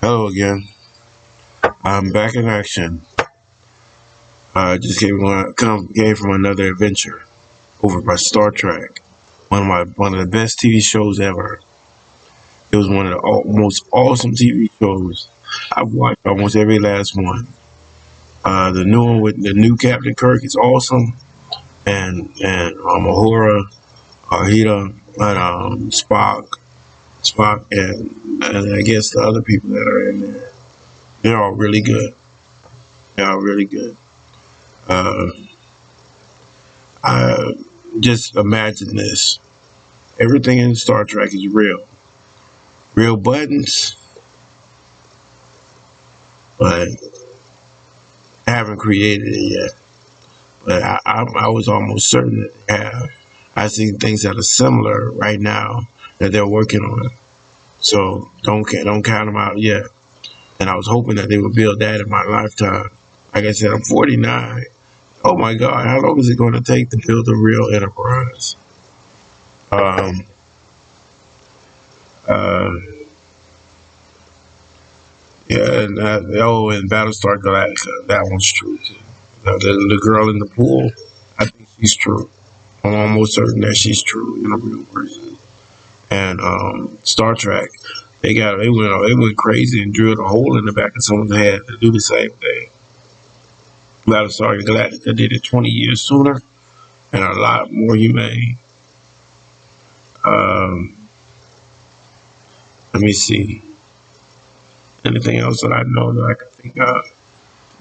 Hello again. I'm back in action. Just came from another adventure over by Star Trek. One of the best TV shows ever. It was one of the most awesome TV shows. I've watched almost every last one. The new one with the new Captain Kirk is awesome, and Uhura, Hida, and Spock, and I guess the other people that are in there. They're all really good. They're all really good. Uh, I just imagine this. Everything in Star Trek is real. Real buttons, but I haven't created it yet. But I was almost certain that they have. I see things that are similar right now that they're working on. So don't count them out yet. And I was hoping that they would build that in my lifetime. Like I said, I'm 49. Oh my God, how long is it going to take to build a real enterprise? Um, uh, Yeah, and Battlestar Galactica, that one's true too. The girl in the pool, I think she's true. I'm almost certain that she's true in a real person. And Star Trek, they went crazy and drilled a hole in the back of someone's head to do the same thing. Battlestar Galactica did it 20 years sooner and a lot more humane. Um, Let me see. Anything else that I know that I can think of?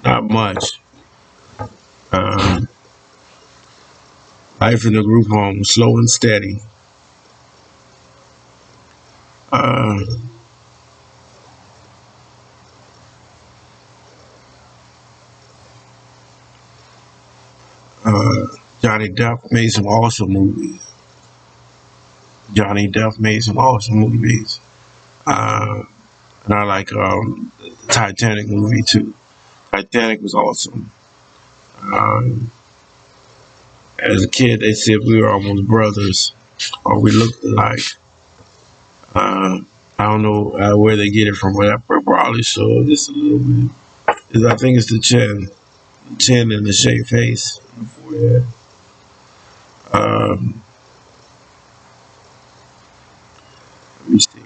Not much. Um, Life in the group home, slow and steady. Uh, uh, Johnny Depp made some awesome movies. Johnny Depp made some awesome movies. Uh, and I like the Titanic movie too. Titanic was awesome. Um, as a kid, they said we were almost brothers, or we looked alike. Uh, I don't know where they get it from, but I probably so, just a little bit. I think it's the chin and the shaved face. Yeah. Um, Let me see.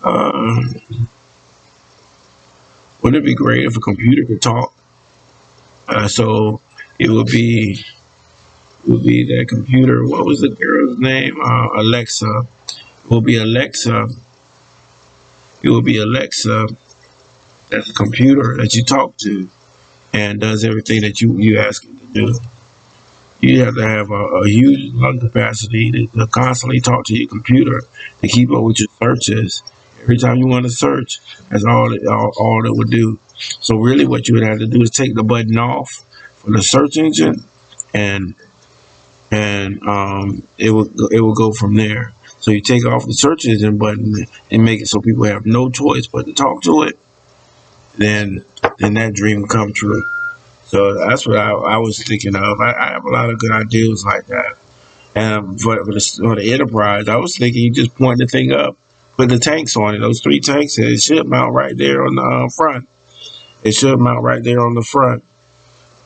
Um, wouldn't it be great if a computer could talk? So it would be that computer. What was the girl's name? Alexa. It will be Alexa. It will be Alexa. That's a computer that you talk to and does everything that you ask it to do. You have to have a huge lung capacity to constantly talk to your computer to keep up with your searches. Every time you want to search, that's all it would do. So really, what you would have to do is take the button off for the search engine, and it will go from there. So you take off the search engine button and make it so people have no choice but to talk to it. Then that dream come true. So that's what I was thinking of. I have a lot of good ideas like that. And for the Enterprise, I was thinking you just point the thing up, put the tanks on it, those three tanks, and it should mount right there on the front. It should mount right there on the front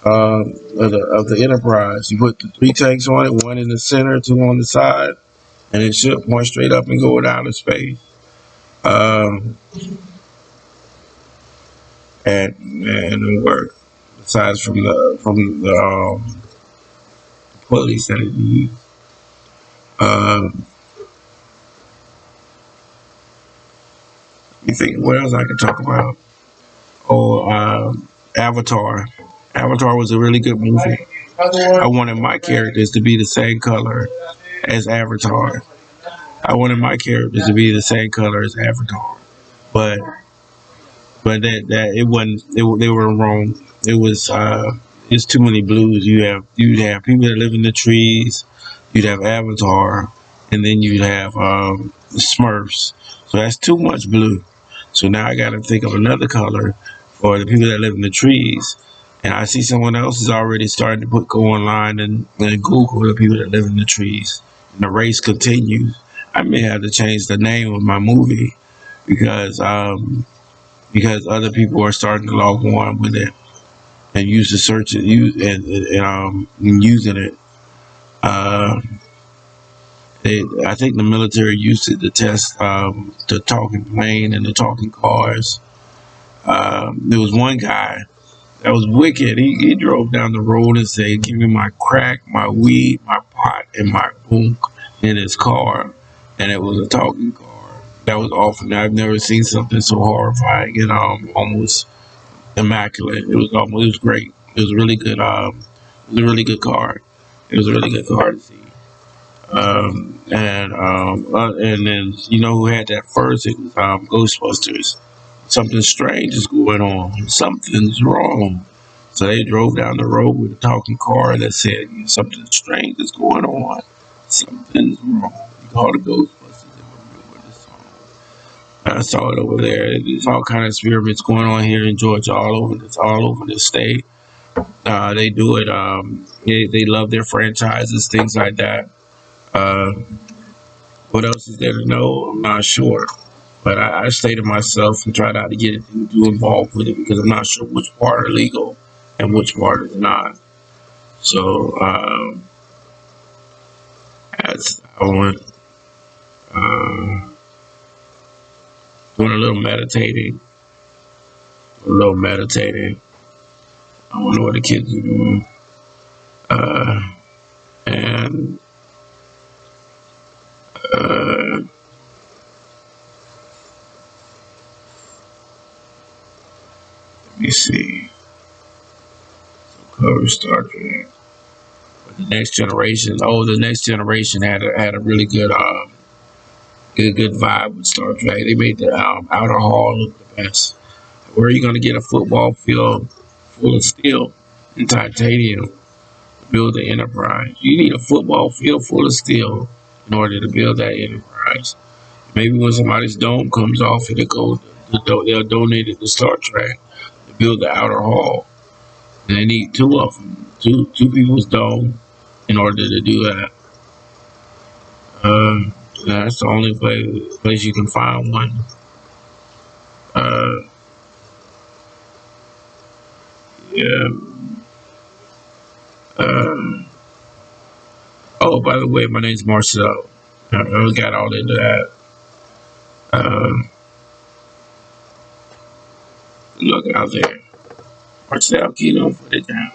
of the Enterprise. You put the three tanks on it, one in the center, two on the side, and it should point straight up and go down to space. Um, and it work. Besides from the pulleys that it used. Um, you think what else I could talk about? Oh, Avatar. Avatar was a really good movie. I wanted my characters to be the same color as Avatar. I wanted my characters to be the same color as Avatar, but that it wasn't. They were wrong. It was it's too many blues. You'd have people that live in the trees. You'd have Avatar, and then you'd have Smurfs. So that's too much blue. So now I got to think of another color for the people that live in the trees. And I see someone else is already starting to go online and Google the people that live in the trees. And the race continues. I may have to change the name of my movie because other people are starting to log on with it and use the search and use and using it. Uh, I think the military used it to test the talking plane and the talking cars. There was one guy that was wicked. He drove down the road and said, "Give me my crack, my weed, my pot, and my boom" in his car, and it was a talking car. That was awful. I've never seen something so horrifying and almost immaculate. It was great. It was really good. It was a really good car. It was a really good car to see. And then you know who had that first? It was Ghostbusters. Something strange is going on. Something's wrong. So they drove down the road with a talking car that said something strange is going on. Something's wrong. You call the Ghostbusters and remember the song. I saw it over there. There's all kind of experiments going on here in Georgia, all over the state. They do it. They love their franchises, things like that. Uh, what else is there to know? I'm not sure. But I stay to myself and try not to get too involved with it because I'm not sure which part are legal and which part is not. So as I went uh, doing a little meditating. I don't know what the kids are doing. Uh, and let me see. Cover Star Trek. But the next generation. Oh, the next generation had a really good vibe with Star Trek. They made the outer hall look the best. Where are you going to get a football field full of steel and titanium to build the Enterprise? You need a football field full of steel in order to build that Enterprise. Maybe when somebody's dome comes off, they'll donate it to Star Trek to build the outer hall. And they need two of them, two people's dome in order to do that. That's the only place you can find one. Uh, yeah. Uh, oh, by the way, my name's Marcell. I got all into that. Look out there. Marcell, keep on put it down.